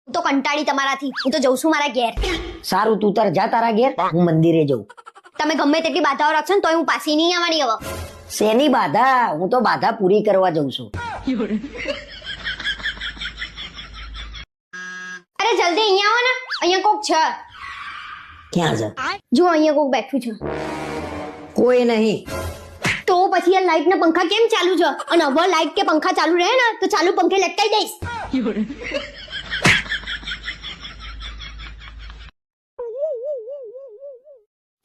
હું તો કંટાળી તમારાથી. હું તો જઉં છું મારા ઘેર. સારું તું તાર જા તારા ઘેર, હું મંદિરે જઉં. તમે ગમે તેટલી બાધાઓ રાખશો ને તોય હું પાછી નહીં આવવાની હવે. શેની બાધા? હું તો બાધા પૂરી કરવા જઉં છું. અરે જલ્દી અહીંયા આવો ને, અહીંયા કોક છે. ક્યાં છે? જો અહીંયા કોક બેઠું છે. કોઈ નહીં. તો પછી આ લાઈટ ના પંખા કેમ ચાલુ છે? અને હવે લાઈટ કે પંખા ચાલુ રહે ને તો ચાલુ પંખે લટકાઈ દઈશ.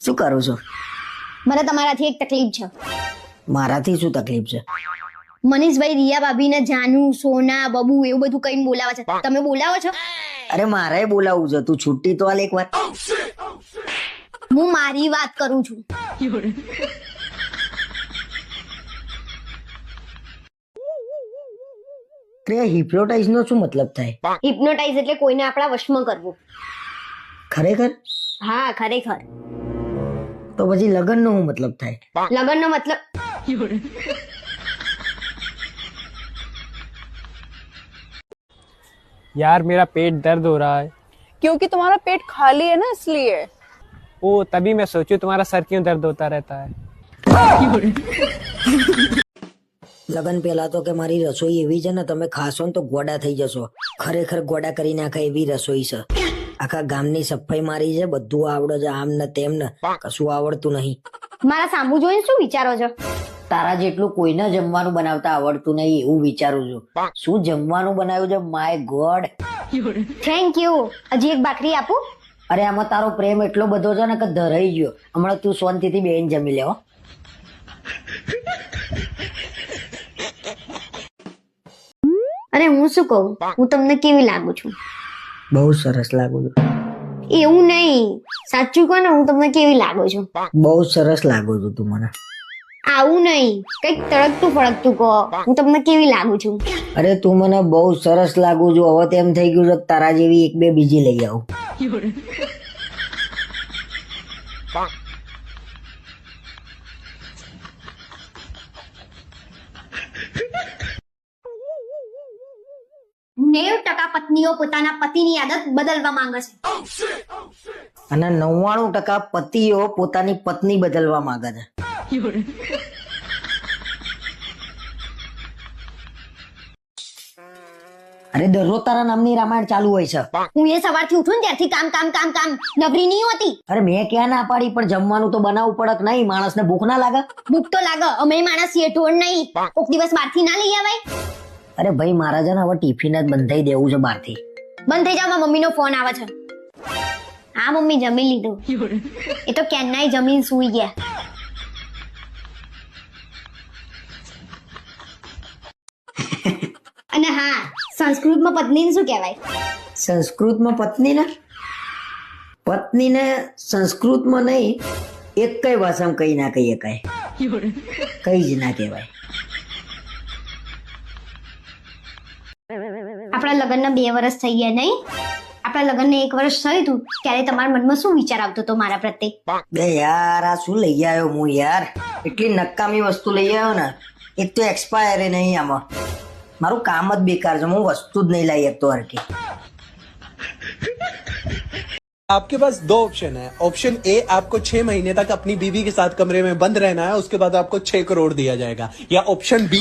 શું કરું છું? મને તમારાથી એક તકલીફ છે. મારાથી શું તકલીફ છે? મનીષભાઈ રિયા ભાભી ને જાનુ સોના બબુ એવું બધું કઈ બોલાવે છે, તમે બોલાવો છો? અરે મારે બોલાવું છે, તું છુટ્ટી તો હાલ એક વાર. હું મારી વાત કરું છું. હિપ્નોટાઇઝ નો શું મતલબ થાય? હિપ્નોટાઇઝ એટલે કોઈને આપણા વશમાં કરવું. ખરેખર? હા ખરેખર. તો પછી લગ્ન નો શું મતલબ થાય? લગ્ન નો મતલબ यार मेरा पेट दर्द हो रहा है. क्योंकि तुम्हारा पेट खाली है ना इसलिए. ओ तभी मैं सोचूं तुम्हारा सर क्यों दर्द होता रहता है. લગન પહેલા તો કે મારી રસોઈ એવી છે ને તમે ખાશો ને તો ગોડા થઈ જશો. ખરેખર ગોડા કરી નાખે એવી રસોઈ છે. આખા ગામની સફાઈ મારી છે, બધું આવડે છે, આમ ને તેમ ને કશું આવડતું નહીં. મારા સામુ જોઈને શું વિચારો છો? તારા જેટલું કોઈને જમવાનું બનાવતા આવડતું નહીં એવું વિચારું છું. શું જમવાનું બનાવ્યું છે, માય ગોડ. Thank you. હજી એક ભાખરી આપું? અરે આમાં તારો પ્રેમ એટલો બધો છે ને કે ધરાઈ ગયો. હમણાં તું શાંતિથી બેન જમી લેવો. અને હું શું કહું, હું તમને કેવી લાગુ છું? બહુ સરસ લાગુ છું. એવું નહીં, સાચું કહો ને, હું તમને કેવી લાગુ છું? બહુ સરસ લાગુ છું તું મને. આવું નહીં, કઈક તડકતું ફળકતું કહો. હું તમને કેવી લાગુ છું? અરે તું મને બહુ સરસ લાગુ છું. હવે તેમ થઈ ગયું છે કે તારા જેવી એક બે બીજી લઈ આવું. નેવ ટકા પત્નીઓ પોતાના પતિની આદત બદલવા માંગે છે. અને 99% પતિઓ પોતાની પત્ની બદલવા માંગે છે. અરે દરરોજ તારા નામની રામાયણ ચાલુ હોય છે. હું એ સવારથી ઉઠું ને ત્યારથી કામ કામ કામ કામ નવરી નહીં હોતી. અરે મેં ક્યાં ના પાડી, પણ જમવાનું તો બનાવવું પડે કે નહીં? માણસને ભૂખ ના લાગે? ભૂખ તો લાગે, અમે માણસ છીએ, ઢોળ નહીં. કોક દિવસ બહારથી ના લઈ આવાય? અરે ભાઈ મારા છે ને હવે ટિફિન જ બંધાઈ દેવું છે બહારથી. બંધ થઈ જાવ, મારા મમ્મીનો ફોન આવે છે. હા મમ્મી જમી લીધું. એ તો કેન્નાય જમીન સૂઈ ગયા. અને હા, સંસ્કૃતમાં પત્નીને શું કહેવાય? સંસ્કૃતમાં પત્નીને સંસ્કૃતમાં નહીં, એક કઈ ભાષામાં કઈ ના કહીએ કાંઈ, કઈ જ ના કહેવાય. આપણા લગ્નના 2 વર્ષ થઈ ગયા નહીં? આપણા લગ્નને 1 વર્ષ થયું હતું ત્યારે તમારા મનમાં શું વિચાર આવતો હતો મારા પ્રત્યે? બે યાર આ શું લઈ આવ્યો હું યાર? એટલી નકામી વસ્તુ લઈ આવ્યો ને. એક તો એક્સપાયર નહીં આમાં. મારું કામ જ બેકાર છે, હું વસ્તુ જ નહીં લાવી શકતો હરખી. आपके पास दो ऑप्शन है. ऑप्शन ए, आपको 6 महीने तक अपनी बीवी के साथ कमरे में बंद रहना है, उसके बाद आपको 6 करोड़ दिया जाएगा. या ऑप्शन बी.